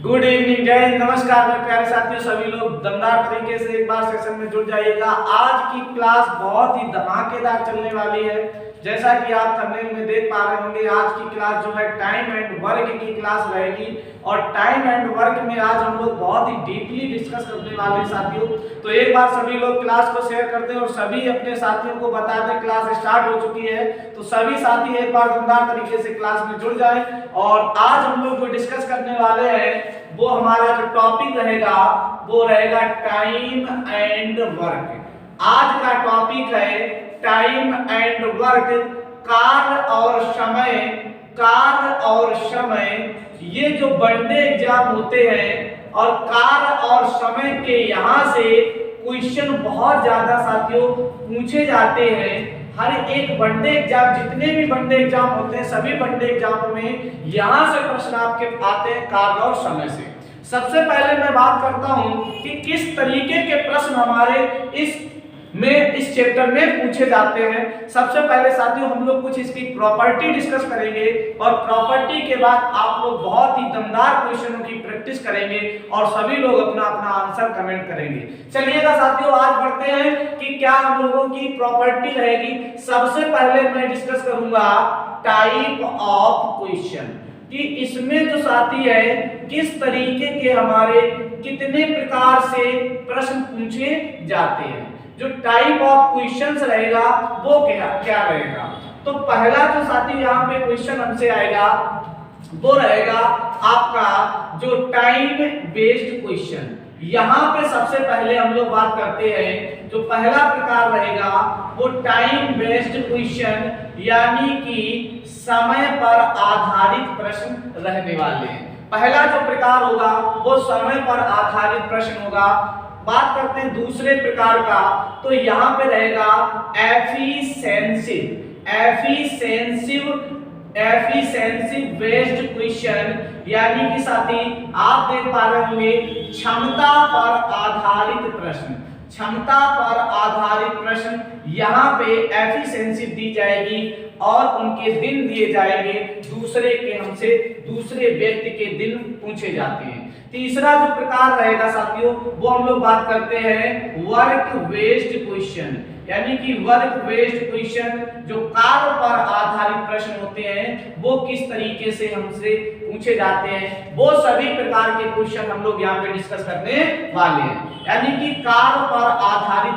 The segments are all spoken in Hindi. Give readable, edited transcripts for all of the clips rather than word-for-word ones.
गुड इवनिंग, जय हिंद, नमस्कार मेरे प्यारे साथियों। सभी लोग दमदार तरीके से एक बार सेशन में जुड़ जाइएगा। आज की क्लास बहुत ही धमाकेदार चलने वाली है। जैसा कि आप थंबनेल में देख पा रहे होंगे, आज की क्लास जो है टाइम एंड वर्क की क्लास रहेगी और टाइम एंड वर्क में आज हम लोग बहुत ही डीपली डिस्कस करने वाले हैं साथियों। तो एक बार सभी लोग क्लास को शेयर कर दें और सभी अपने साथियों को बता दें क्लास स्टार्ट हो चुकी है। तो सभी साथी एक बार दमदार तरीके से क्लास में जुड़ जाएं। और आज हम लोग जो डिस्कस करने वाले हैं वो हमारा जो टॉपिक रहेगा वो रहेगा टाइम एंड वर्क। आज का टॉपिक है टाइम एंड वर्क। कार्य और समय ये जो वनडे एग्जाम होते हैं और कार्य और समय के यहाँ से क्वेश्चन बहुत ज्यादा साथियों पूछे जाते हैं। हर एक वनडे एग्जाम, जितने भी वनडे एग्जाम होते हैं सभी वनडे एग्जामों में यहाँ से प्रश्न आपके आते हैं कार्य और समय से। सबसे पहले मैं बात करता हूं कि किस तरीके के प्रश्न हमारे इस चैप्टर में पूछे जाते हैं। सबसे पहले साथियों हम लोग कुछ इसकी प्रॉपर्टी डिस्कस करेंगे और प्रॉपर्टी के बाद आप लोग बहुत ही दमदार क्वेश्चनों की प्रैक्टिस करेंगे और सभी लोग अपना अपना आंसर कमेंट करेंगे। चलिएगा साथियों, आज बढ़ते हैं कि क्या हम लोगों की प्रॉपर्टी रहेगी। सबसे पहले मैं डिस्कस करूंगा टाइप ऑफ क्वेश्चन, कि इसमें जो साथी है किस तरीके के हमारे कितने प्रकार से प्रश्न पूछे जाते हैं। जो टाइप ऑफ क्वेश्चंस रहेगा वो क्या रहेगा। तो पहला जो साथी यहाँ पे क्वेश्चन हमसे आएगा वो रहेगा आपका जो टाइम बेस्ड क्वेश्चन। यहाँ पे सबसे पहले हम लोग बात करते हैं, जो पहला प्रकार रहेगा वो टाइम बेस्ड क्वेश्चन, यानी कि समय पर आधारित प्रश्न रहने वाले हैं। पहला जो प्रकार होगा वो समय पर आधारित प्रश्न होगा। बात करते हैं दूसरे प्रकार का, तो यहाँ पे रहेगा एफिशिएंसी बेस्ड क्वेश्चन, यानी कि साथी आप देख पा रहे होंगे क्षमता पर आधारित प्रश्न। क्षमता पर आधारित प्रश्न यहाँ पे एफिशिएंसी दी जाएगी और उनके दिन दिए जाएंगे, दूसरे व्यक्ति के दिन पूछे जाते हैं। तीसरा जो प्रकार रहेगा साथियों वो हम लोग बात करते हैं वर्क बेस्ड क्वेश्चन, यानी कि वर्क बेस्ड क्वेश्चन जो कार्य पर आधारित प्रश्न होते हैं वो किस तरीके से हमसे पूछे जाते हैं। वो सभी प्रकार के क्वेश्चन हम लोग यहाँ पे डिस्कस करने वाले हैं। यानी कि कार्य पर आधारित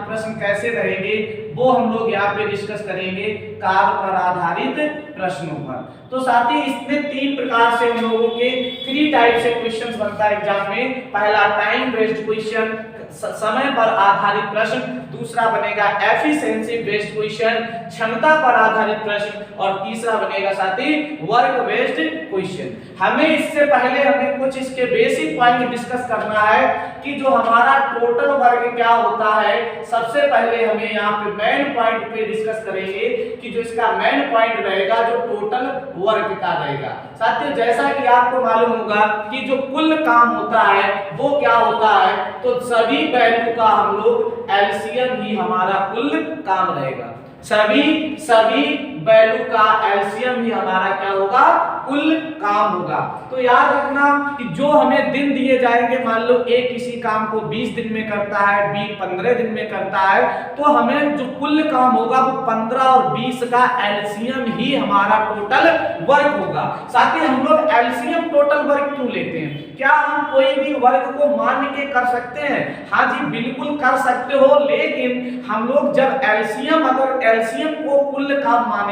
प्रश्न कैसे रहेंगे वो हम लोग यहाँ पे डिस्कस करेंगे कार्य पर आधारित प्रश्नों पर। तो साथ ही इसमें तीन प्रकार से हम लोगों के 3 टाइप से क्वेश्चंस बनता है एग्जाम में। पहला टाइम बेस्ड क्वेश्चन, समय पर आधारित प्रश्न। दूसरा बनेगा एफिशिएंसी बेस्ड क्वेश्चन, क्षमता पर आधारित प्रश्न। और तीसरा बनेगा साथी वर्क बेस्ड क्वेश्चन। हमें इससे पहले कुछ इसके बेसिक पॉइंट डिस्कस करना है कि जो हमारा टोटल वर्क क्या होता है। सबसे पहले हमें यहाँ पे मेन पॉइंट पे डिस्कस करेंगे कि जो इसका मेन पॉइंट रहेगा जो टोटल वर्क का रहेगा। साथियों जैसा कि आपको मालूम होगा कि जो कुल काम होता है वो क्या होता है, तो सभी वैल्यू का हम लोग एलसीएम ही हमारा कुल काम रहेगा। सभी वैल्यू का एलसीएम ही हमारा क्या होगा, कुल काम होगा। तो याद रखना कि जो हमें दिन दिए जाएंगे, मान लो ए किसी काम को 20 दिन में करता है, बी 15 दिन में करता है, तो हमें जो कुल काम होगा वो 15 और 20 का एलसीएम ही हमारा टोटल वर्क होगा। साथ ही हम लोग एलसीएम टोटल वर्क क्यों लेते हैं? क्या हम कोई भी वर्क को मान के कर सकते हैं? हाँ जी बिल्कुल कर सकते हो, लेकिन हम लोग जब अगर एलसीएम को कुल काम मानेंगे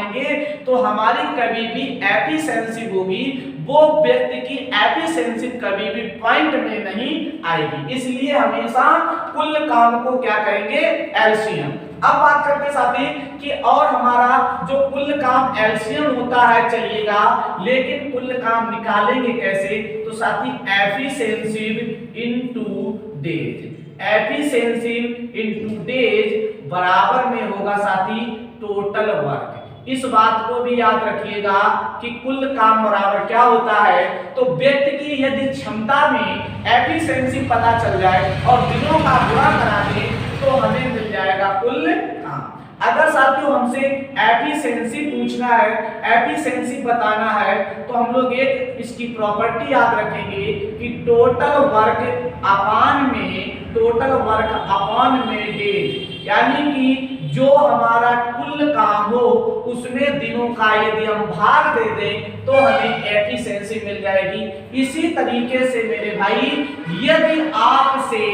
तो हमारी कभी भी एफिशिएंसी होगी, वो व्यक्ति की एफिशिएंसी कभी भी पॉइंट में नहीं आएगी। इसलिए हमेशा कुल काम को क्या करेंगे, एलसीएम। अब बात करते हैं साथी कि और हमारा जो कुल काम एलसीएम होता है चलिएगा, लेकिन कुल काम निकालेंगे कैसे? तो साथी एफिशिएंसी इनटू डेज बराबर में होगा साथी टोटल वर्क। इस बात को भी याद रखिएगा कि कुल काम बराबर क्या होता है, तो व्यक्ति की यदि क्षमता में एफिशिएंसी पता चल जाए और दिनों का गुणा करा दे तो हमें मिल जाएगा कुल काम। अगर साथियों हमसे एफिशिएंसी पूछना है, एफिशिएंसी बताना है, तो हम लोग एक इसकी प्रॉपर्टी याद रखेंगे कि टोटल वर्क अपान में डेज, यानी कि जो हमारा कुल काम हो उसमें दिनों का यदि हम भाग दे दें तो हमें एफिशिएंसी मिल जाएगी। इसी तरीके से मेरे भाई यदि आपसे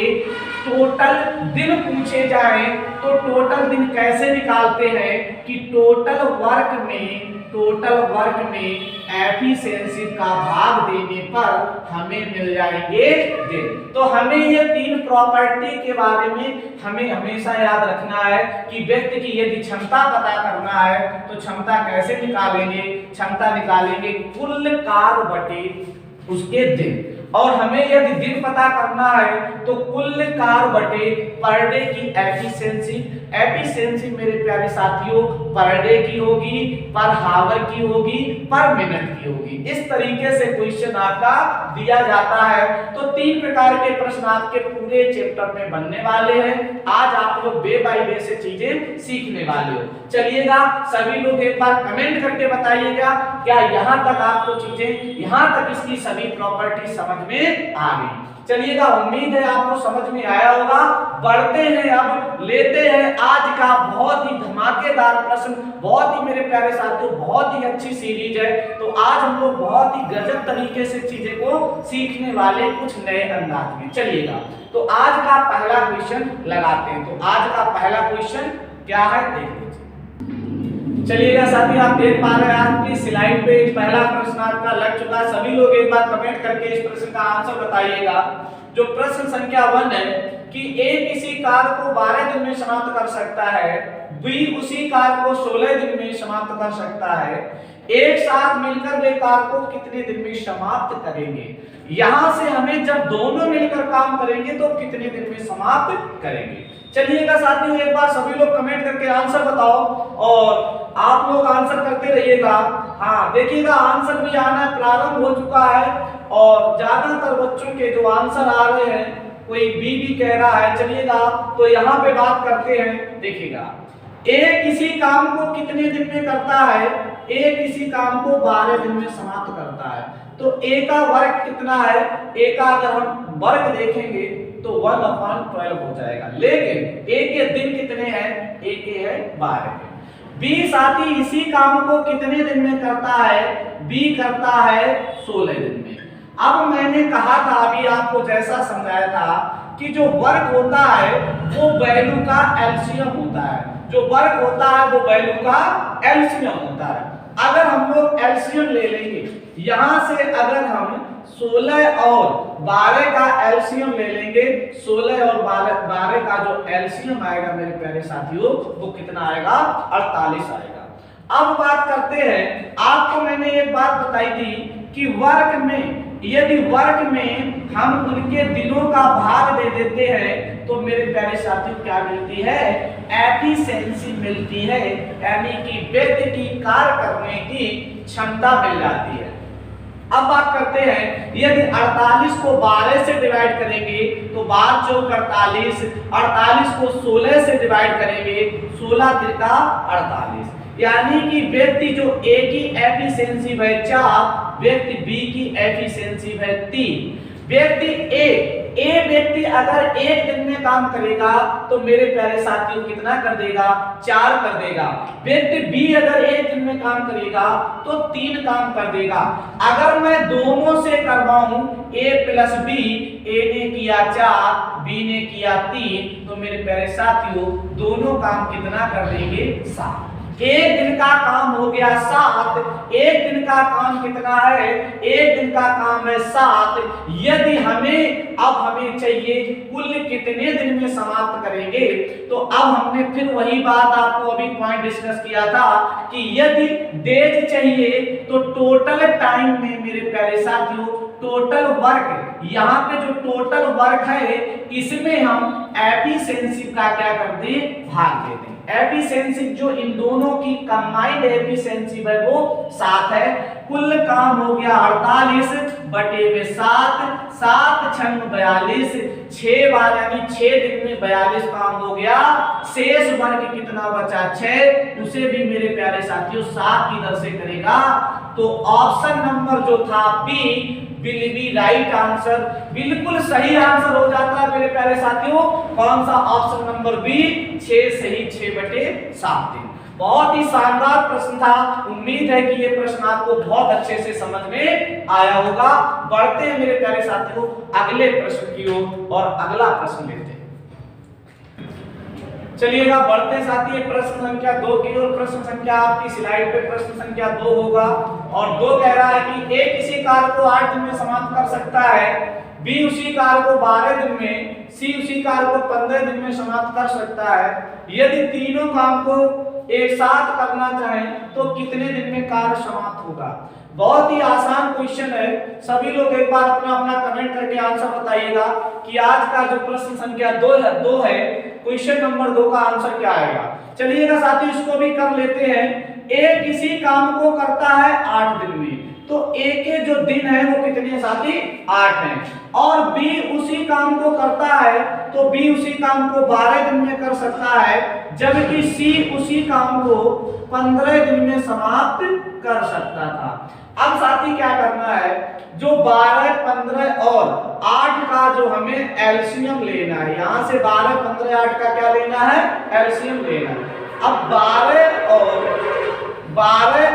टोटल दिन पूछे जाएं तो टोटल दिन कैसे निकालते हैं कि टोटल वर्क में एफिशिएंसी का भाग देने पर हमें मिल जाएंगे दिन। तो हमें ये तीन प्रॉपर्टी के बारे में हमें हमेशा याद रखना है कि व्यक्ति की यदि क्षमता पता करना है तो क्षमता कैसे निकालेंगे, क्षमता निकालेंगे कुल कार्य बटे उसके दिन, और हमें यदि दिन पता करना है तो कुल कार्य बटे पर डे की एफिशिएंसी मेरे प्यारे साथियों पर डे की होगी, पर हावर की होगी, पर मिनट की होगी। इस तरीके से क्वेश्चन आपका दिया जाता है। तो तीन प्रकार के प्रश्न आपके पूरे चैप्टर में बनने वाले हैं। आज आप लोग बे बाय बे से चीजें सीखने वाले हो। चलिएगा सभी लोग एक बार कमेंट करके बताइएगा क्या यहाँ तक आपको चीजें, यहाँ तक इसकी सभी प्रॉपर्टी समझ में आ गई। चलिएगा उम्मीद है आपको समझ में आया होगा। बढ़ते हैं, अब लेते हैं आज का बहुत ही धमाकेदार प्रश्न। बहुत ही मेरे प्यारे साथियों बहुत ही अच्छी सीरीज है। तो आज हम लोग बहुत ही गजब तरीके से चीजें को सीखने वाले कुछ नए अंदाज में। चलिएगा तो आज का पहला क्वेश्चन लगाते हैं। तो आज का पहला क्वेश्चन क्या है देख लीजिए। चलिएगा साथी आप देख पा रहे हैं आपकी स्लाइड पे पहला प्रश्न आपका लग चुका है। सभी लोग एक बार कमेंट करके इस प्रश्न का आंसर बताइएगा। जो प्रश्न संख्या 1 है कि ए किसी कार्य को 12 दिन में समाप्त कर सकता है, बी उसी कार्य को 16 दिन में समाप्त कर सकता है, एक साथ मिलकर वे कार्य को कितने दिन में समाप्त करेंगे। यहां से हमें जब दोनों मिलकर काम करेंगे तो कितने दिन में समाप्त करेंगे। चलिएगा साथियों एक बार सभी लोग कमेंट करके आंसर बताओ और आप लोग आंसर करते रहिएगा। हाँ देखिएगा आंसर भी आना प्रारंभ हो चुका है और ज्यादातर बच्चों के जो आंसर आ रहे हैं कोई बी भी कह रहा है। चलिएगा तो यहाँ पे बात करते हैं। देखिएगा ए किसी काम को कितने दिन में करता है, ए किसी काम को 12 दिन में समाप्त करता है। तो ए का वर्क कितना है, ए का अगर हम वर्क देखेंगे तो 1/12 हो जाएगा, लेकिन ए के दिन कितने हैं, ए के है 12। बी साथी इसी काम को कितने दिन में करता है, बी करता है 16 दिन में। अब मैंने कहा था अभी आपको जैसा समझाया था कि जो वर्क होता है वो वैल्यू का एलसीएम होता है, जो वर्क होता है वो वैल्यू का एलसीएम होता है। अगर हम लोग एलसीएम ले लेंगे, यहां से अगर हम 16 और 12 का एलसीएम ले लेंगे, 16 और 12 का जो एलसीएम आएगा मेरे प्यारे साथियों वो कितना आएगा, 48 आएगा। अब बात करते हैं, आपको मैंने एक बात बताई थी कि वर्क में यदि वर्क में हम उनके दिनों का भाग दे देते हैं तो मेरे प्यारे साथियों क्या मिलती है, एफिशिएंसी मिलती है, यानी कि व्यक्ति की कार्य करने की क्षमता मिल जाती है। अब बात करते हैं यदि 48 को 12 से डिवाइड करेंगे तो 12 चौक 48, 48 को 16 से डिवाइड करेंगे 16 तिरका 48, यानी कि व्यक्ति जो ए की एफिशिएंसी है 4, व्यक्ति बी की एफिशिएंसी है 3। व्यक्ति ए व्यक्ति अगर एक दिन में काम करेगा तो मेरे प्यारे साथियों कितना कर देगा, 4 कर देगा। व्यक्ति बी अगर एक दिन में काम करेगा तो 3 काम कर देगा। अगर मैं दोनों से करवाऊं ए प्लस बी, ए ने किया 4, बी ने किया 3, तो मेरे प्यारे साथियों दोनों काम कितना कर देंगे, 7। एक दिन का काम हो गया 7, एक दिन का काम कितना है, एक दिन का काम है 7। यदि हमें चाहिए कुल कितने दिन में समाप्त करेंगे, तो अब हमने फिर वही बात आपको अभी पॉइंट डिस्कस किया था कि यदि डेज चाहिए तो टोटल टाइम में मेरे प्यारे साथियों टोटल वर्क, यहाँ पे जो टोटल वर्क है इसमें हम एफिशिएंसी का क्या कर दें, भाग दे दें। एफिशिएंसी जो इन दोनों की कंबाइंड एफिशिएंसी है वो 7 है। कुल काम हो गया 48 बटे में 7, 7 छंग 42, 6 बार यानी 6 दिन में 42 काम हो गया। शेष वर्ग कितना बचा 6, उसे भी मेरे प्यारे साथियों 7 की दर से करेगा। तो ऑप्शन नंबर जो था B will be right answer, बिल्कुल सही आंसर हो जाता है मेरे प्यारे साथियों। कौन सा? ऑप्शन नंबर बी 6 सही 6/7 दिन। बहुत ही शानदार प्रश्न था। उम्मीद है कि ये प्रश्न आपको बहुत अच्छे से समझ में आया होगा। बढ़ते हैं मेरे प्यारे साथियों अगले प्रश्न की ओर और अगला प्रश्न लेते हैं। चलिएगा बढ़ते साथी प्रश्न संख्या 2 की ओर। प्रश्न संख्या आपकी स्लाइड पे प्रश्न संख्या 2 होगा और 2 कह रहा है कि ए किसी कार्य को 8 दिन में समाप्त कर सकता है, बी उसी कार्य को 12 दिन में, सी उसी कार्य को 15 दिन में समाप्त कर सकता है। यदि तीनों काम को एक साथ करना चाहें तो कितने दिन में कार्य समाप्त होगा? बहुत ही आसान क्वेश्चन है। सभी लोग एक बार अपना अपना कमेंट करके आंसर बताइएगा कि आज का जो प्रश्न संख्या 2 है क्वेश्चन नंबर 2 का आंसर क्या आएगा। चलिएगा साथियों इसको भी कर लेते हैं। ए किसी काम को करता है 8 दिन में, तो ए के जो दिन है वो कितने हैं साथी? 8 हैं। और बी उसी काम को करता है तो बी उसी काम को 12 दिन में कर सकता है, जबकि सी उसी काम को 15 दिन में समाप्त कर सकता था। अब साथी क्या करना है, जो 12, 15 और 8 का जो हमें एलसीएम लेना है, यहां से 12, 15, 8 का क्या लेना है? एलसीएम लेना है। अब 12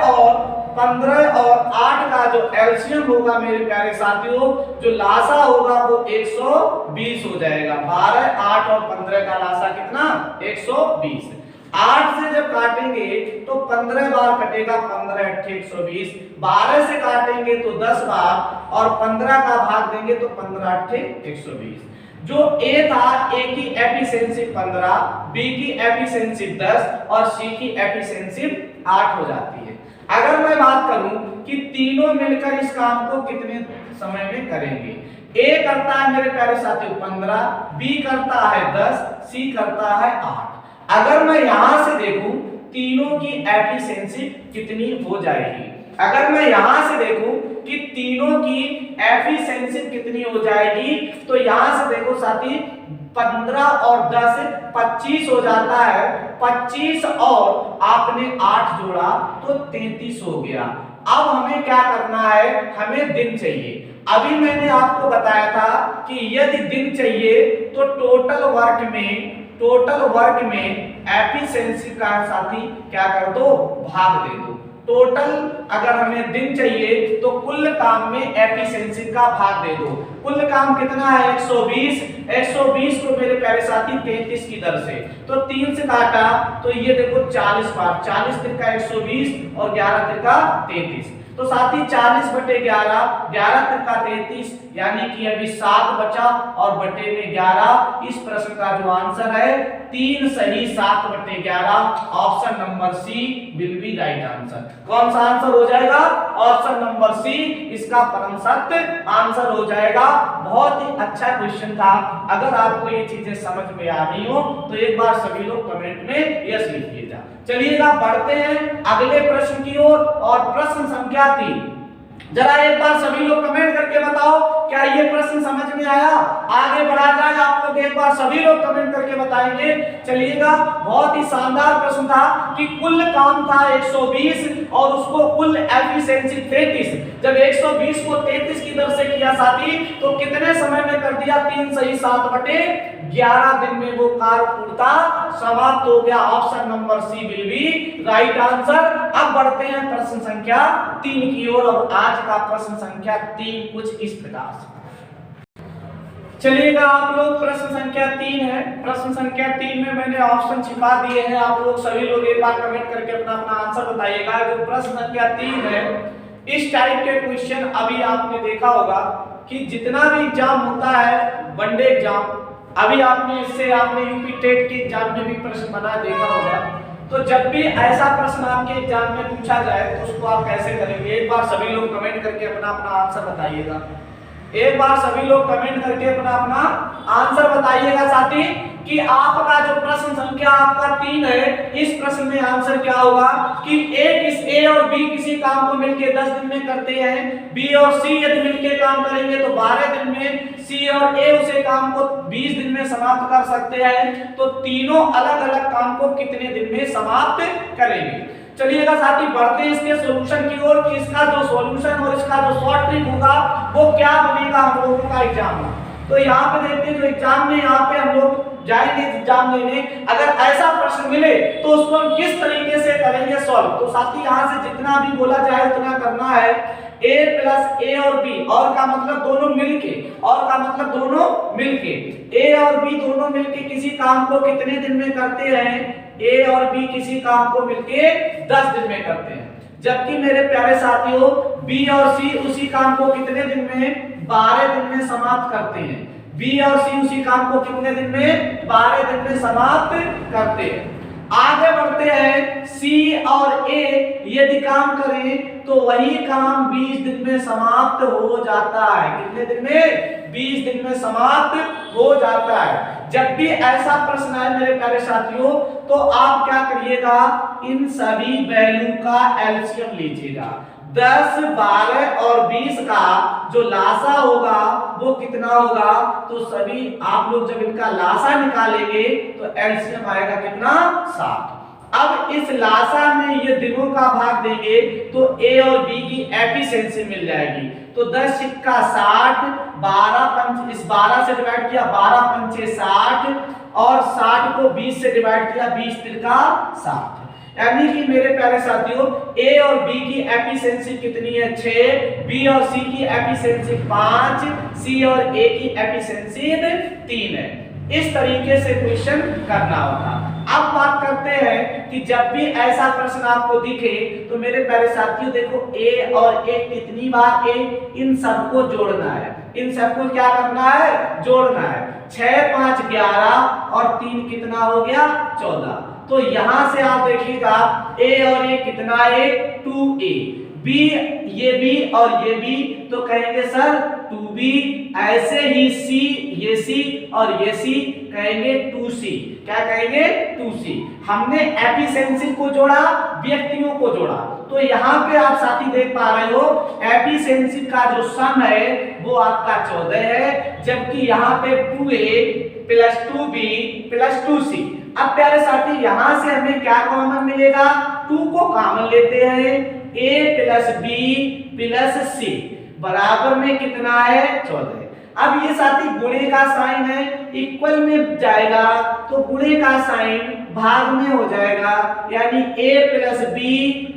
और 15 और 8 का जो एलसीएम होगा मेरे प्यारे साथियों, जो लासा होगा वो 120 हो जाएगा। 12, 8 और 15 का लासा कितना? 120। 8 से जब काटेंगे तो 15 बार कटेगा, 15 8 120। 12 से काटेंगे तो 10 बार और 15 का भाग देंगे तो 15 8 120। जो ए था, ए की एफिशिएंसी 15, बी की एफिशिएंसी 10 और सी की एफिशिएंसी 8 हो जाती है। अगर मैं बात करूं कि तीनों मिलकर इस काम को कितने समय में करेंगे, ए करता है मेरे प्यारे साथियों 15, बी करता है 10, सी करता है 8। अगर मैं यहां से देखूं तीनों की एफिशिएंसी कितनी हो जाएगी, अगर मैं यहां से देखूं कि तीनों की एफिशिएंसी कितनी हो जाएगी, तो यहां से देखो साथी 15 और 10 25 हो जाता है। 25 और आपने 8 जोड़ा तो 33 हो गया। अब हमें क्या करना है, हमें दिन चाहिए। अभी मैंने आपको बताया था कि यदि दिन चाहिए तो टोटल वर्क में एफिशिएंसी का साथी क्या कर दो, भाग दे दो। टोटल अगर हमें दिन चाहिए तो कुल काम में एफिशिएंसी का भाग दे दो। कुल काम कितना है? 120। 120 को मेरे प्यारे साथी 33 की दर से तो 3 से काटा तो ये देखो 40 बार, 40 तिरका 120 और 11 तिरका 33। तो साथी 40/11, 11 तिरका 33, यानी कि अभी 7 बचा और बटे में 11। इस प्रश्न का जो आंसर है 3 सही 7/11। Option number C will be right answer. कौन सा आंसर हो जाएगा? ऑप्शन नंबर सी इसका परम सत्य आंसर हो जाएगा। बहुत ही अच्छा क्वेश्चन था। अगर आपको ये चीजें समझ में आ रही हो तो एक बार सभी लोग कमेंट में यस लिखिएगा। चलिएगा बढ़ते हैं अगले प्रश्न की ओर और प्रश्न संख्या 3। जरा एक बार सभी लोग कमेंट करके बताओ क्या ये प्रश्न समझ में आया? आगे बढ़ा जाए आप लोग, एक बार सभी लोग कमेंट करके बताएंगे। चलिएगा बहुत ही शानदार प्रश्न था कि कुल काम था 120 और उसको कुल एफिशिएंसी 33। जब 120 को 33 की दर से किया साथी तो कितने समय में कर दिया? 3 सही 7/11 दिन में वो कार्य पूर्णता समाप्त हो गया। Option number C will be right answer. अब बढ़ते हैं प्रश्न संख्या 3 की ओर और आज का प्रश्न संख्या 3 कुछ इस प्रकार से। चलिएगा आप लोग प्रश्न संख्या 3 है। प्रश्न संख्या 3 में मैंने ऑप्शन छिपा दिए हैं। आप लोग सभी लोग एक बार कमेंट करके अपना अपना आंसर बताइएगा। जो प्रश्न संख्या 3 है, इस टाइप के क्वेश्चन अभी आपने देखा होगा कि जितना भी एग्जाम होता है, वनडे एग्जाम, अभी आपने यूपी टेट के एग्जाम में भी प्रश्न बना देखा होगा। तो जब भी ऐसा प्रश्न आपके एग्जाम में पूछा जाए तो उसको आप कैसे करेंगे? एक बार सभी लोग कमेंट करके अपना अपना आंसर बताइएगा। एक बार सभी लोग कमेंट करके अपना अपना आंसर बताइएगा साथी कि आपका जो प्रश्न संख्या आपका 3 है, इस प्रश्न में आंसर क्या होगा कि ए और बी किसी काम को मिलके 10 दिन में करते हैं, बी और सी यदि मिलके काम करेंगे तो 12 दिन में, सी और ए उसे काम को 20 दिन में समाप्त कर सकते हैं। तो तीनों अलग अलग काम को कितने दिन में समाप्त करेंगे। चलिएगा साथी बढ़ते हैं इसके सॉल्यूशन की ओर कि इसका जो सॉल्यूशन और इसका जो शॉर्ट ट्रिक होगा वो क्या बनेगा हम लोगों का एग्जाम में। तो यहाँ पे देखते हैं जो एग्जाम में यहाँ पे हम लोग जाएंगे एग्जाम देने, अगर ऐसा प्रश्न मिले तो उसको हम किस तरीके से करेंगे सॉल्व। तो साथी यहाँ से जितना भी बोला जाए उतना करना है। a प्लस ए और बी, और का मतलब दोनों मिलके, और का मतलब दोनों मिलके, a और b दोनों मिलके किसी काम को कितने दिन में करते हैं, a और b किसी काम को मिलके 10 दिन में करते हैं। जबकि मेरे प्यारे साथियों b और c उसी काम को कितने दिन में, 12 दिन में समाप्त करते हैं। बी और सी उसी काम को कितने दिन में, 12 दिन में समाप्त करते हैं। आगे बढ़ते हैं, सी और ए यदि काम करें तो वही काम 20 दिन में समाप्त हो जाता है। कितने दिन में, 20 दिन में समाप्त हो जाता है। जब भी ऐसा प्रश्न आए मेरे प्यारे साथियों तो आप क्या करिएगा, इन सभी वैल्यू का एलसीएम लीजिएगा। 10, 12 और 20 का जो लासा होगा वो कितना होगा, तो सभी आप लोग जब इनका लासा निकालेंगे तो एलसीएम आएगा कितना, 60। अब इस लासा में ये दिनों का भाग देंगे तो ए और बी की एफिशिएंसी मिल जाएगी। तो 10 सिक्का 60, 12 पंच इस 12 से डिवाइड किया, 12 पंचे 60 और 60 को 20 से डिवाइड किया, 20 तिरका 60। यानी कि मेरे प्यारे साथियों ए और बी की एफिशिएंसी कितनी है, 6, बी और सी की एफिशिएंसी 5, सी और ए की एफिशिएंसी 3 है। इस तरीके से क्वेश्चन करना होगा। अब बात करते हैं कि जब भी ऐसा प्रश्न आपको दिखे तो मेरे प्यारे साथियों देखो ए और ए कितनी बार ए, इन सबको जोड़ना है। इन सबको क्या करना है, जोड़ना है। 6, 5, 11 और 3 कितना हो गया, 14। तो यहां से आप देखिएगा ए और ए कितना है, 2a, बी ये बी और ये बी तो कहेंगे सर 2b, ऐसे ही सी ये सी और ये सी कहेंगे 2c। क्या कहेंगे, 2c। हमने एफिशिएंसी को जोड़ा, व्यक्तियों को जोड़ा। तो यहाँ पे आप साथी देख पा रहे हो एफिशिएंसी का जो सम है वो आपका 14 है, जबकि यहाँ पे 2a plus 2b plus 2c। अब प्यारे साथी यहाँ से हमें क्या कॉमन मिलेगा, 2 को कॉमन लेते हैं, a plus b plus c बराबर में कितना है, 14। अब ये साथी गुणे का साइन है, इक्वल में जाएगा तो गुणे का साइन भाग में हो जाएगा, यानी a plus b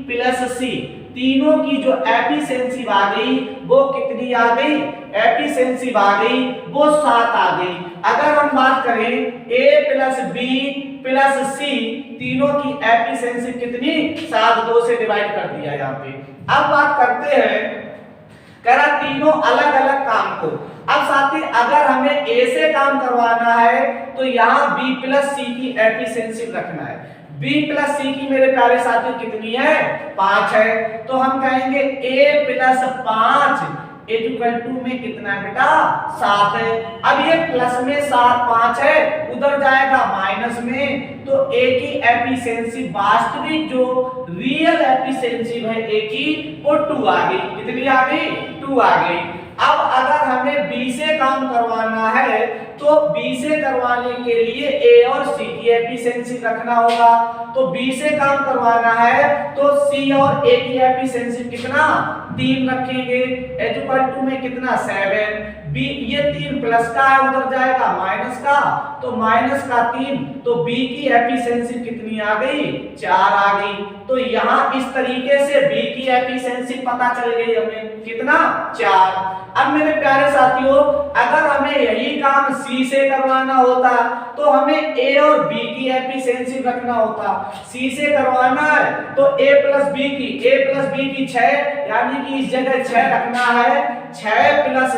plus c तीनों की जो एफिशिएंसी आ गई वो कितनी आ गई, एफिशिएंसी आ गई वो 7 आ गई। अगर हम बात करें a plus b plus c तीनों की एफिशिएंसी कितनी, 7, 2 से डिवाइड कर दिया यहाँ पे। अब बात करते हैं कह रहा तीनों अलग अलग काम को। अब साथी अगर हमें a से काम करवाना है तो यहाँ b प्लस c की एफिशिएंसी रखना है। b प्लस c की मेरे प्यारे साथी कितनी है, 5 है। तो हम कहेंगे a प्लस 5 इक्वल टू में कितना है बेटा, 7 है। अब ये प्लस में 7 5 है, उधर जाएगा माइनस में, तो a की एफिशिएंसी वास्तविक जो रियल एफिशिएंसी है a की वो 2 आ गई। कितनी आ गई, 2 आ गई। अब अगर हमें b से काम करवाना है तो b से करवाने के लिए a और c की एफिशिएंसी रखना होगा। तो b से काम करवाना है तो c और a की एफिशिएंसी कितना, 3 रखेंगे, इक्वल टू में कितना 7। b ये 3 प्लस का है, उधर जाएगा माइनस का, तो माइनस का 3, तो b की एफिशिएंसी कितनी आ गई, 4 आ गई। तो यहाँ इस तरीके से b की एफिशिएंसी पता चल गई हमें, कितना, 4। अब मेरे प्यारे साथियों अगर हमें यही काम C से करवाना होता तो हमें A और B की एफिशिएंसी रखना होता। C से करवाना है तो A प्लस B की 6, यानी कि इस जगह 6 रखना है, 6 प्लस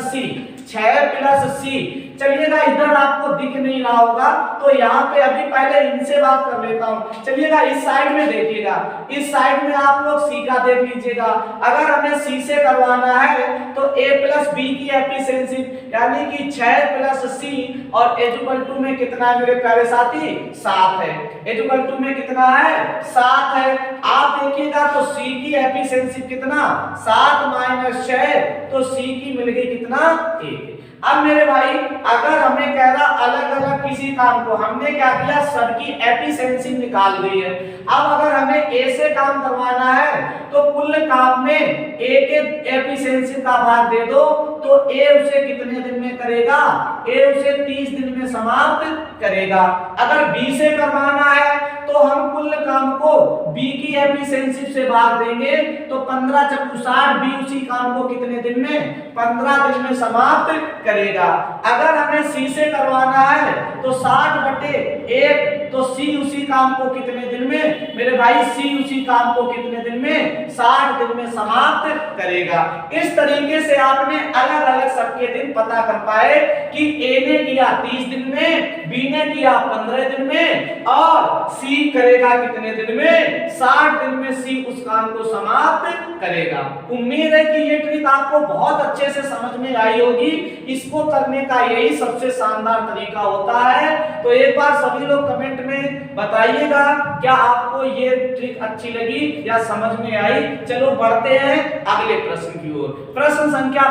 C। चलिएगा इधर आपको दिख नहीं रहा होगा तो यहाँ पे अभी पहले इनसे बात कर लेता हूँ। चलिएगा इस साइड में देखिएगा, इस साइड में आप लोग C का देख लीजिएगा। अगर हमें C से करवाना है तो A प्लस प्लस बी की एफिशिएंसी, यानी कि 6 प्लस सी और इक्वल टू में कितना है मेरे प्यारे साथी 7 है। इक्वल टू में कितना है 7 है। आप देखिएगा तो सी की एफिशिएंसी कितना 7 माइनस 6, तो सी की मिल गई कितना 1। अब मेरे भाई अगर हमें कह रहा अलग अलग किसी काम को, हमने क्या किया सबकी एफिशिएंसी निकाल दी है। अब अगर हमें ए से काम करवाना है तो कुल काम में ए के एफिशिएंसी का भाग दे दो, तो ए उसे कितने दिन में करेगा, ए उसे 30 दिन में समाप्त करेगा। अगर बी से करवाना है तो हम कुल काम को बी की एफिशिएंसी से भाग देंगे, तो 15 चक्कू 60, बी उसी काम को कितने दिन में 15 दिन में समाप्त करेगा। अगर हमें सी से करवाना है तो 60/1, तो सी उसी काम को कितने दिन में मेरे भाई, सी उसी काम को कितने दिन में 60 दिन में समाप्त करेगा। इस तरीके से आपने अलग अलग सबके दिन पता कर पाए कि ए ने किया 30 दिन में, बी ने किया 15 दिन में, और सी करेगा कितने दिन में 60 दिन में सी उस काम को समाप्त करेगा। उम्मीद है कि ये ट्रिक आपको बहुत अच्छे से समझ में आई होगी। इसको करने का यही सबसे शानदार तरीका होता है। तो एक बार सभी लोग कमेंट में बताइएगा क्या आपको ये ट्रिक अच्छी लगी या समझ में आई। चलो बढ़ते हैं अगले प्रश्न की ओर। प्रश्न संख्या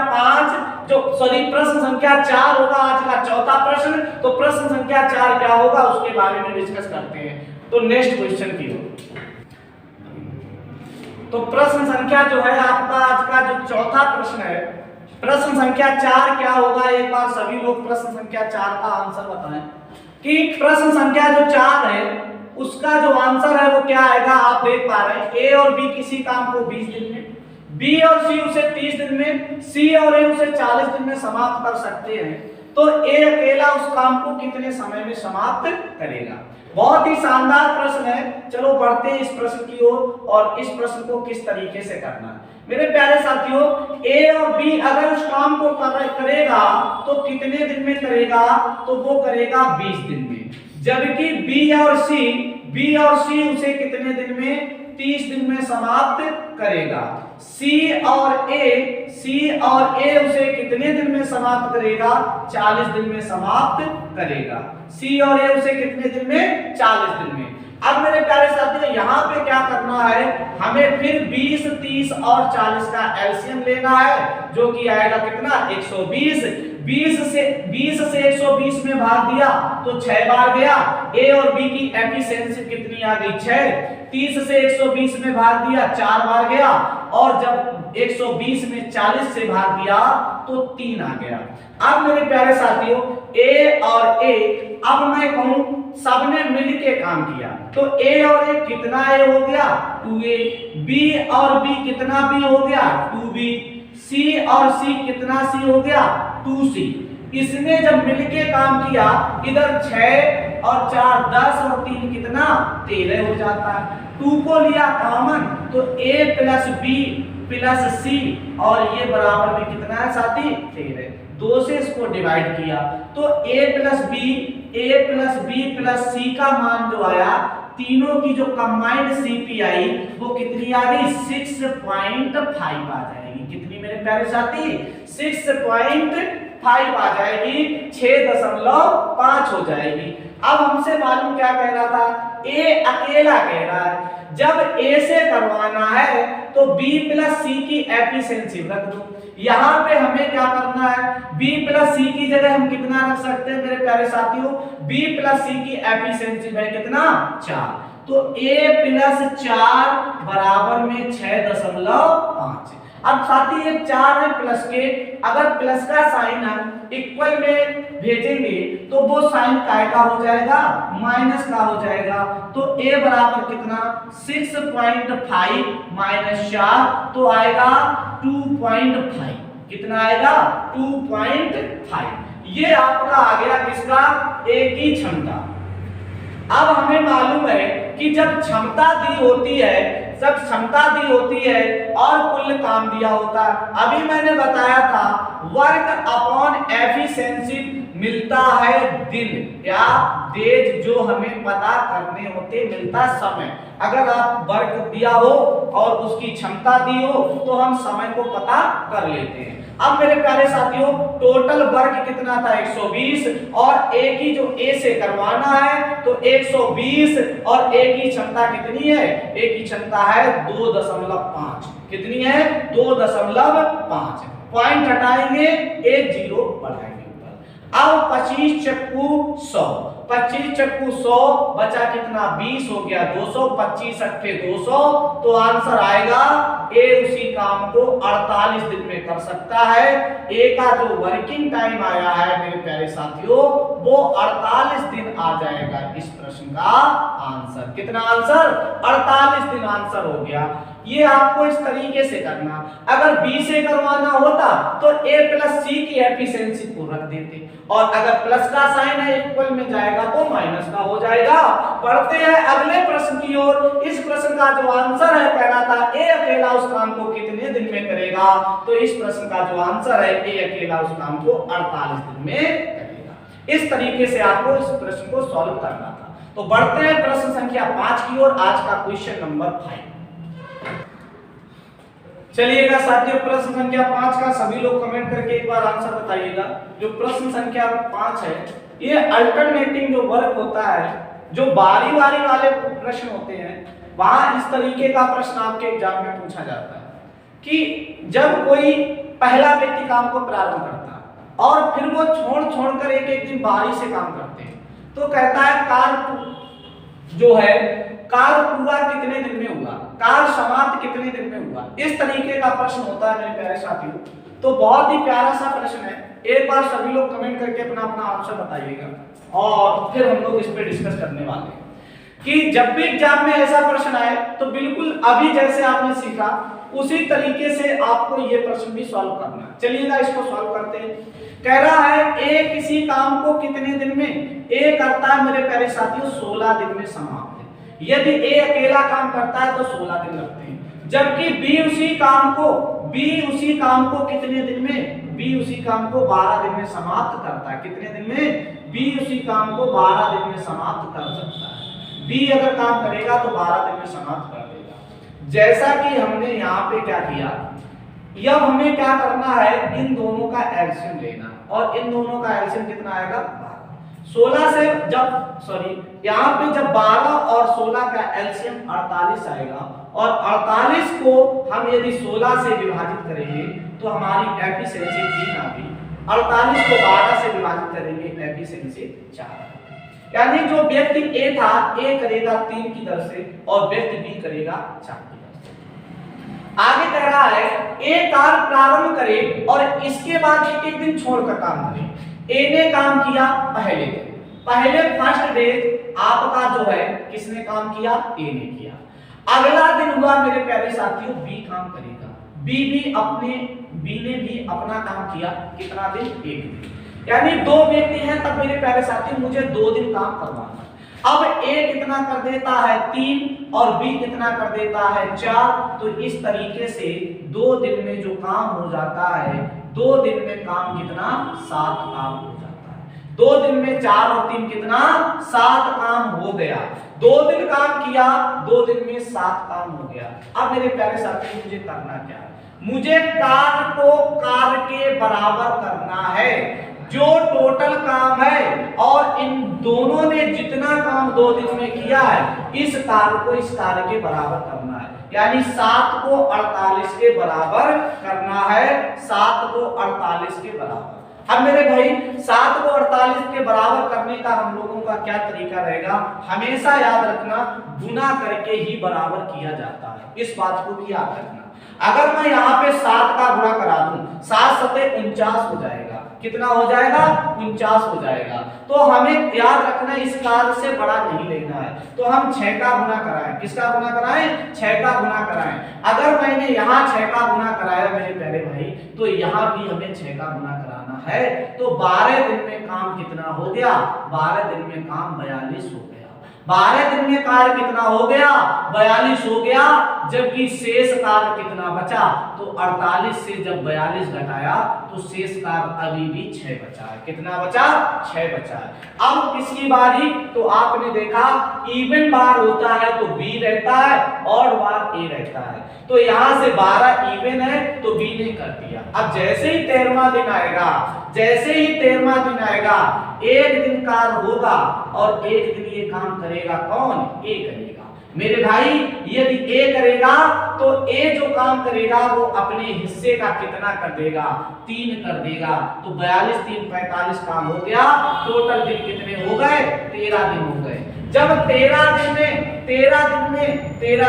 4 होगा आज का चौथा प्रश्न। तो प्रश्न संख्या 4 क्या होगा उसके बारे में डिस्कस करते हैं। तो नेक्स्ट क्वेश्चन की ओर। तो प्रश्न संख्या जो है आपका आज का जो चौथा प्रश्न है, प्रश्न संख्या 4 क्या होगा, एक बार सभी लोग प्रश्न संख्या 4 का आंसर बताएं कि प्रश्न संख्या जो 4 है उसका जो आंसर है वो क्या आएगा। आप देख पा रहे हैं ए और बी किसी काम को 20 दिन में, बी और सी उसे 30 दिन में, सी और ए उसे 40 दिन में समाप्त कर सकते हैं। तो ए अकेला उस काम को कितने समय में समाप्त करेगा। बहुत ही शानदार प्रश्न है। चलो बढ़ते हैं इस प्रश्न की ओर और इस प्रश्न को किस तरीके से करना है। मेरे प्यारे साथियों, ए और बी अगर उस काम को करेगा तो कितने दिन में करेगा, तो वो करेगा 20 दिन में। जबकि बी और सी उसे कितने दिन में 30 दिन में समाप्त करेगा। सी और ए उसे कितने दिन में समाप्त करेगा, 40 दिन में समाप्त करेगा। सी और ए उसे कितने दिन में, 40 दिन में। अब मेरे प्यारे साथियों यहाँ पे क्या करना है, हमें फिर 20, 30 और 40 का एलसीएम लेना है, जो कि आएगा कितना 120। 20 से 120 में भाग दिया तो 6 बार गया। ए और बी की एफिशिएंसी कितनी आ गई 6। 30 से 120 में भाग दिया 4 बार गया, और जब 120 में 40 से भाग दिया तो 3 आ गया। अब मेरे प्यारे साथियों ए और ए, अब मैं कहूं सबने मिलके काम किया तो ए और ए कितना ए हो गया 2a, बी और बी कितना बी हो गया 2b, सी और सी कितना सी हो गया 2c। इसने जब मिलके काम किया इधर 6 और 4 10 और 3 कितना 13 हो जाता है। 2 को लिया कॉमन तो a प्लस बी प्लस सी, और ये बराबर में कितना है साथी 13। 2 से इसको डिवाइड किया तो a प्लस बी प्लस सी का मान जो आया, तीनों की जो कंबाइंड सीपी आई वो कितनी आ गई 6.5 आ जाएगी। कितनी मेरे प्यारे साथी 6.5 आ जाएगी, 6.5 हो जाएगी। अब हमसे मालूम क्या कह रहा था, ए अकेला कह रहा है। जब ए से करवाना है तो बी प्लस सी की एफिशिएंसी रख दो। यहाँ पे हमें क्या करना है, b प्लस सी की जगह हम कितना रख सकते हैं मेरे प्यारे साथियों, b प्लस सी की एफिशिएंसी है कितना 4। तो a प्लस 4 बराबर में 6.5। अब साथी ये 4 है प्लस के, अगर प्लस का साइन हम इक्वल में भेजेंगे तो वो साइन काय का हो जाएगा, माइनस का हो जाएगा। तो a बराबर कितना 6.5 माइनस 4 तो आएगा 2.5। कितना आएगा 2.5। ये आपका आ गया किसका, a की क्षमता। अब हमें मालूम है कि जब क्षमता दी होती है और कुल काम दिया होता है, अभी मैंने बताया था वर्क अपॉन एफिशिएंसी मिलता है दिन या डेज, जो हमें पता करने होते मिलता समय। अगर आप वर्क दिया हो और उसकी क्षमता दी हो तो हम समय को पता कर लेते हैं। अब मेरे प्यारे साथियों, टोटल वर्क कितना था 120, और ए की जो ए से करवाना है तो 120, और ए की क्षमता कितनी है, ए की क्षमता है 2.5। कितनी है, 2.5। पॉइंट हटाएंगे, एक जीरो बढ़ाएंगे। अब 25 चक्कू 100, 25 चक्कू 100 बचा कितना, 20 हो गया 200, 25 अट्ठे 200, तो आंसर आएगा ए उसी काम को 48 दिन में कर सकता है। ए का जो वर्किंग टाइम आया है मेरे प्यारे साथियों वो 48 दिन आ जाएगा इस प्रश्न का आंसर। कितना आंसर, 48 दिन आंसर हो गया। ये आपको इस तरीके से करना। अगर बी से करवाना होता तो ए प्लस सी की एफिशिएंसी को रख देते, और अगर प्लस का साइन है इक्वल में जाएगा तो माइनस का हो जाएगा। पढ़ते हैं अगले प्रश्न की ओर। इस प्रश्न का जो आंसर है, कहना था ए अकेला उस काम को कितने दिन में करेगा, तो इस प्रश्न का जो आंसर है ए अकेला उस काम को 48 दिन में करेगा। इस तरीके से आपको इस प्रश्न को सॉल्व करना था। तो बढ़ते हैं प्रश्न संख्या 5 की ओर। आज का क्वेश्चन नंबर 5। चलिएगा साथियों, प्रश्न संख्या 5 का सभी लोग कमेंट करके एक बार आंसर बताइएगा। जो प्रश्न संख्या 5 है, ये अल्टरनेटिंग जो वर्क होता है, जो बारी बारी वाले प्रश्न होते हैं, वहां इस तरीके का प्रश्न आपके एग्जाम में पूछा जाता है कि जब कोई पहला व्यक्ति काम को प्रारंभ करता है और फिर वो छोड़ कर एक एक दिन बारी से काम करते हैं, तो कहता है कार्य जो है कार्य पूरा कितने दिन में हुआ, कार्य समाप्त कितने दिन में हुआ। इस तरीके का प्रश्न होता है मेरे प्यारे साथियों। तो बहुत ही प्यारा सा प्रश्न है। एक बार सभी लोग कमेंट करके अपना अपना आंसर बताइएगा, और फिर हम लोग इस पे डिस्कस करने वाले हैं कि जब भी एग्जाम में ऐसा प्रश्न आए तो बिल्कुल अभी जैसे आपने सीखा उसी तरीके से आपको ये प्रश्न भी सॉल्व करना। चलिएगा इसको सॉल्व करते हैं। कह रहा है ए किसी काम को कितने दिन में, ए करता है मेरे प्यारे साथियों 16 दिन में समाप्त है। यदि ए अकेला काम करता है तो 16 दिन लगते हैं, जबकि बी उसी काम को कितने दिन में, बी उसी काम को 12 दिन में समाप्त करता है। कितने दिन में, बी उसी काम को 12 दिन में समाप्त कर सकता है। बी अगर काम करेगा तो 12 दिन में समाप्त कर देगा। जैसा कि हमने यहाँ पे क्या किया, अब हमें क्या करना है, इन दोनों का एलसीएम लेना, और इन दोनों का एलसीएम कितना आएगा 16 से यहाँ पे जब 12 और 16 का एलसीएम 48 आएगा, और 48 को हम यदि 16 से विभाजित करेंगे तो हमारी एफिशिएंसी 3 आ गई। 48 को 12 से विभाजित करेंगे, एफिशिएंसी 4। यानी जो व्यक्ति ए था, ए करेगा 3 की दर से और व्यक्ति बी करेगा 4 की दर से। आगे कह रहा है ए कार्य प्रारंभ करे और इसके बाद एक एक दिन छोड़कर काम करे। ए ने काम किया पहले दिन, पहले फर्स्ट डे आपका जो है किसने काम किया, ए ने किया। अगला दिन हुआ मेरे प्यारे साथियों बी काम करेगा, बी ने भी अपना काम किया। कितना दिन, एक दिन। यानी 2 व्यक्ति हैं, तब मेरे प्यारे साथियों मुझे 2 दिन काम करवाना। अब ए कितना कर देता है 3 और बी कितना कर देता है 4। तो इस तरीके से 2 दिन में जो काम हो जाता है, 2 दिन में काम कितना, 7 काम हो जाता है। 2 दिन में 4 और 3 कितना, 7 काम हो गया। 2 दिन काम किया, 2 दिन में 7 काम हो गया। अब मेरे प्यारे साथी मुझे करना क्या है, मुझे कार्य को कार्य के बराबर करना है। जो टोटल काम है और इन दोनों ने जितना काम 2 दिन में किया है, इस कार्य को इस कार्य के बराबर करना है। यानी 7 को 48 के बराबर करना है, 7 को 48 के बराबर। अब मेरे भाई 7 को 48 के बराबर करने का हम लोगों का क्या तरीका रहेगा, हमेशा याद रखना गुना करके ही बराबर किया जाता है। इस बात को भी याद रखना। अगर मैं यहाँ पे 7 का गुणा करा दूं, 7 सते 49 हो जाएगा। कितना हो जाएगा, 49 हो जाएगा। तो हमें याद रखना इस कार्य से बड़ा नहीं लेना है, तो हम 6 का गुना कराएं। किसका गुना कराएं, 6 का गुना कराएं। अगर मैंने यहाँ 6 का गुना कराया मेरे प्यारे भाई, तो यहाँ भी हमें 6 का गुना कराना है। तो 12 दिन में काम कितना हो गया, 12 दिन में काम 42 हो गया। 12 दिन में कार्य कितना हो गया? 42 हो गया, जबकि शेष कार्य कितना बचा? तो 48 से जब 42 घटाया तो शेष कार्य अभी भी 6 बचा है। कितना बचा? 6 बचा है। अब किसकी बारी? तो आपने देखा इवन बार होता है तो बी रहता है, ऑड बार ए रहता है। तो यहां से 12 इवन है तो बी ने कर दिया। अब जैसे ही 13वां दिन आएगा, जैसे ही 13वां दिन आएगा, एक दिन कार्य होगा और एक दिन ये काम करेगा कौन? ए करेगा। मेरे भाई यदि ए करेगा तो ए जो काम करेगा वो अपने हिस्से का कितना कर देगा? 3 कर देगा। तो 42 3 45 काम हो गया। टोटल दिन कितने हो गए? 13 दिन हो गए। जब 13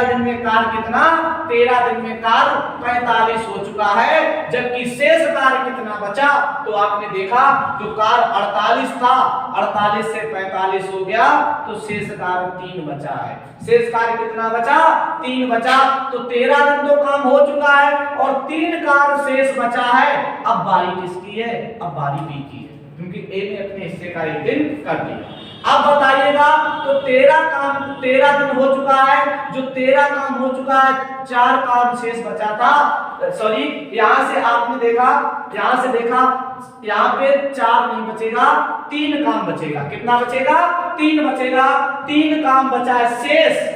दिन में कार्य कितना? 13 दिन में कार्य 45 हो चुका है, जबकि शेष कार्य कितना बचा? तो आपने देखा जो कार्य 48 था, 48 से 45 हो गया तो शेष कार्य 3 बचा है। शेष कार्य कितना बचा? 3 बचा। तो 13 दिन तो काम हो चुका है और 3 कार्य शेष बचा है। अब बारी किसकी है? अब बारी बी की है, क्योंकि ए ने अपने हिस्से का एक दिन कर दिया। अब बताइएगा तो 13 दिन हो चुका है, जो 13 काम हो चुका है, 4 काम शेष बचा था। सॉरी, यहां से आपने देखा, यहां से देखा, यहाँ पे 4 नहीं बचेगा, 3 काम बचेगा। कितना बचेगा? 3 बचेगा। 3 काम बचा है शेष।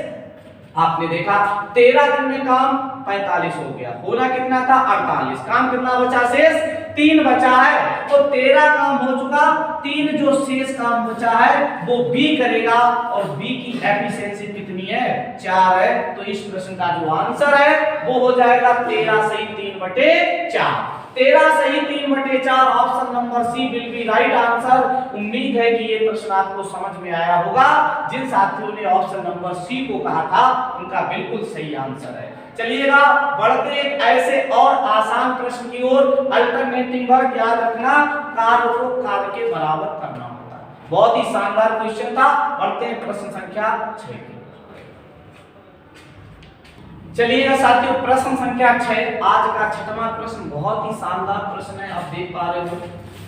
आपने देखा 13 दिन में काम 45 हो गया, होना कितना था? 48। काम कितना बचा? शेष 3 बचा है। तो 13 काम हो चुका, 3 जो शेष काम बचा है वो बी करेगा और बी की एफिशिएंसी कितनी है? 4 है। तो इस प्रश्न का जो आंसर है वो हो जाएगा 13 सही 3/4। 13 सही 3/4। Option number C will be right answer. उम्मीद है कि ये प्रश्न आपको समझ में आया होगा। जिन साथियों ने ऑप्शन नंबर सी को कहा था उनका बिल्कुल सही आंसर है। चलिएगा बढ़ते एक ऐसे और आसान प्रश्न की ओर। अल्टरनेटिव वर्क याद रखना, कार्य को कार्य के बराबर करना होता है। बहुत ही शानदार क्वेश्चन था। बढ़ते हैं प्रश्न संख्या 6 की। चलिएगा साथियों, प्रश्न संख्या 6 आज का 6वां प्रश्न बहुत ही शानदार प्रश्न है। आप देख पा रहे हो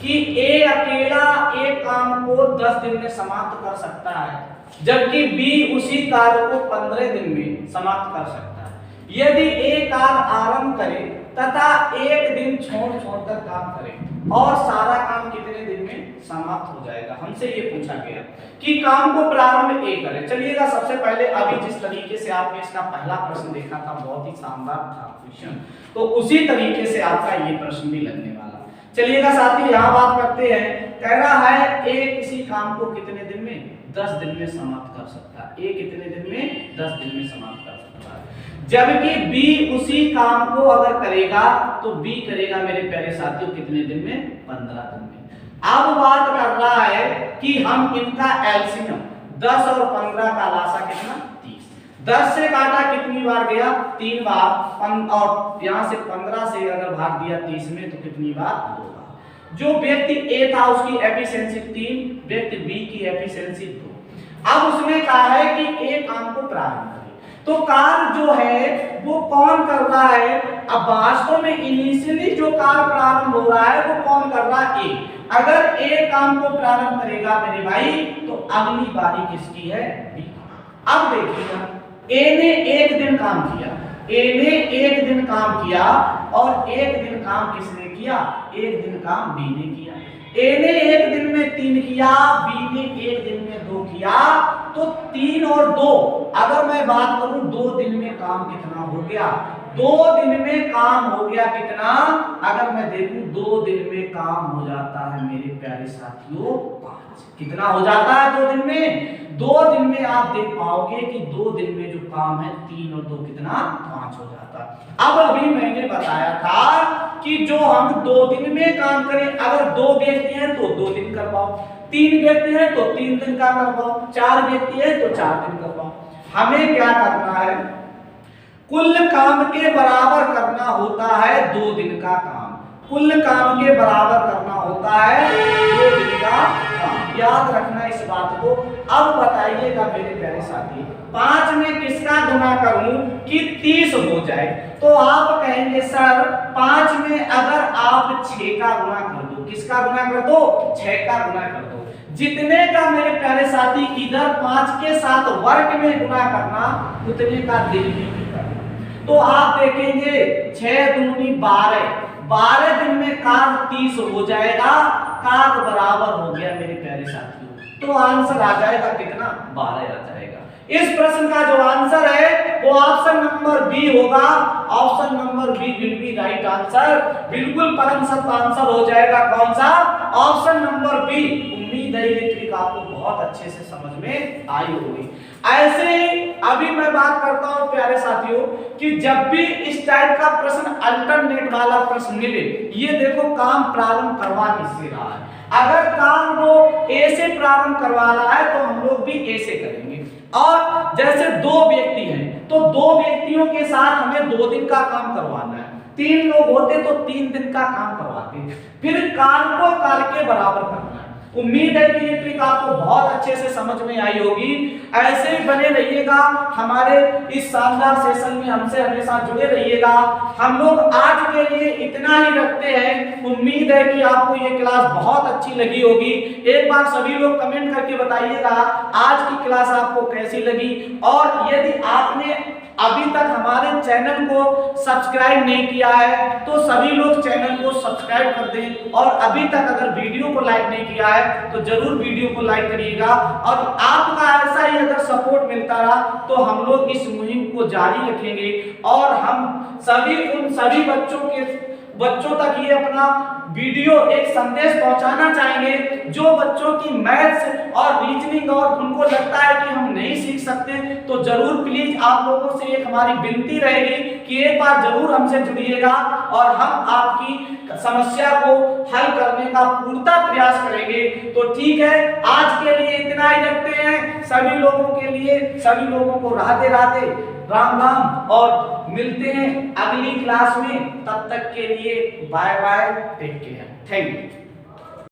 कि ए अकेला एक काम को 10 दिन में समाप्त कर सकता है, जबकि बी उसी कार्य को 15 दिन में समाप्त कर सकता है। यदि ए कार्य आरंभ करे तथा एक दिन छोड़कर काम करे और सारा काम कितने दिन में समाप्त हो जाएगा? हमसे ये पूछा गया कि काम को प्रारंभ ए करे। चलिएगा सबसे पहले अभी जिस तरीके से आपने इसका पहला प्रश्न देखा था, बहुत ही शानदार था क्वेश्चन, तो उसी तरीके से आपका ये प्रश्न भी लगने वाला। चलिएगा साथी यहाँ बात करते हैं। कह रहा है ए किसी काम को कितने दिन में? 10 दिन में समाप्त कर सकता है। ए कितने दिन में? 10 दिन में समाप्त कर सकता है, जबकि बी उसी काम को अगर करेगा तो बी करेगा मेरे प्यारे साथियों कितने दिन में? 15 दिन में। अब बात कर रहा है कि हम इनका एलसीएम 10 और 15 का लासा कितना? 30। 10 से काटा कितनी बार गया? 3 बार। और यहां से 15 से अगर भाग दिया 30 में तो कितनी बार? 2 बार। जो व्यक्ति ए था उसकी एफिशिएंसी 3, व्यक्ति बी की एफिशिएंसी 2। अब उसने कहा है कि ए काम को प्रारंभ करे, तो कार्य जो है वो कौन कर रहा है? अब वास्तव में इनिशियली जो कार्य प्रारंभ हो रहा है वो कौन कर रहा है? ए। अगर ए काम को प्रारंभ करेगा मेरे भाई तो अगली बारी किसकी है? बी। अब देखिएगा ए ने एक दिन काम किया, ए ने एक दिन काम किया और एक दिन काम किसने किया? एक दिन काम बी ने किया। ए ने एक दिन में 3 किया, बी ने एक दिन में 2 किया। तो 3 और 2 अगर मैं बात करूं 2 दिन में काम कितना हो गया? 2 दिन में काम हो गया कितना? अगर मैं देखूं 2 दिन में काम हो जाता है मेरे प्यारे साथियों 5। कितना हो जाता है 2 दिन में? 2 दिन में आप देख पाओगे कि 2 दिन में जो काम है 3 और 2 कितना? 5 हो जाता है। अब अभी मैंने बताया था कि जो हम 2 दिन में काम करें, अगर 2 व्यक्ति हैं तो 2 दिन करवाओ, 3 व्यक्ति हैं तो 3 दिन का करवाओ, 4 व्यक्ति हैं तो 4 दिन करवाओ। हमें क्या करना है? कुल काम के बराबर करना होता है 2 दिन का काम। कुल काम के बराबर करना होता है 2 दिन का काम। याद रखना इस बात को। अब बताइएगा मेरे प्यारे साथी, 5 में किसका गुना करूं कि 30 हो जाए? तो आप कहेंगे सर 5 में अगर आप 6 का गुना कर दो दो। किसका गुना कर दो? 6 का गुना कर दो। जितने का मेरे प्यारे साथी इधर 5 के साथ वर्ग में गुना करना, उतने का दिन में करना। तो आप देखेंगे 6 दूनी 12, 12 दिन में कार्य 30 हो जाएगा, कार्य बराबर हो गया मेरे प्यारे साथियों। तो आंसर आ जाएगा कितना? 12 आ जाएगा। इस प्रश्न का जो आंसर है वो ऑप्शन नंबर बी होगा। Option number B will be right answer. बिल्कुल परम सत्य आंसर हो जाएगा कौन सा? Option number B. उम्मीद है ये ट्रिक आपको बहुत अच्छे से समझ में आई होगी। ऐसे ही अभी मैं बात करता हूं प्यारे साथियों कि जब भी इस टाइप का प्रश्न अल्टरनेट वाला प्रश्न मिले, ये देखो काम प्रारंभ करवा किससे रहा है। अगर काम वो ए से प्रारंभ करवा रहा है तो हम लोग भी ए से करेंगे। और जैसे 2 व्यक्ति हैं तो 2 व्यक्तियों के साथ हमें 2 दिन का काम करवाना है। 3 लोग होते तो 3 दिन का काम करवाते। फिर काल को काल के बराबर करना है। उम्मीद है कि ये ट्रिक आपको बहुत अच्छे से समझ में आई होगी। ऐसे ही बने रहिएगा हमारे इस शानदार सेशन में, हमसे हमेशा जुड़े रहिएगा। हम लोग आज के लिए इतना ही रखते हैं। उम्मीद है कि आपको ये क्लास बहुत अच्छी लगी होगी। एक बार सभी लोग कमेंट करके बताइएगा आज की क्लास आपको कैसी लगी। और यदि आपने अभी तक हमारे चैनल को सब्सक्राइब नहीं किया है तो सभी लोग चैनल को सब्सक्राइब कर दें। और अभी तक अगर वीडियो को लाइक नहीं किया है तो जरूर वीडियो को लाइक करिएगा। और आपका ऐसा ही अगर सपोर्ट मिलता रहा तो हम लोग इस मुहिम को जारी रखेंगे और हम सभी उन सभी बच्चों तक ये अपना वीडियो एक संदेश पहुंचाना चाहेंगे जो बच्चों की मैथ्स और रीजनिंग और उनको लगता है कि हम नहीं सीख सकते। तो जरूर प्लीज आप लोगों से एक हमारी विनती रहेगी कि एक बार जरूर हमसे जुड़िएगा और हम आपकी समस्या को हल करने का पूरा प्रयास करेंगे। तो ठीक है, आज के लिए इतना ही रखते हैं। सभी लोगों के लिए, सभी लोगों को राधे राधे, राम राम, और मिलते हैं अगली क्लास में। तब तक के लिए bye bye, take care, thank you.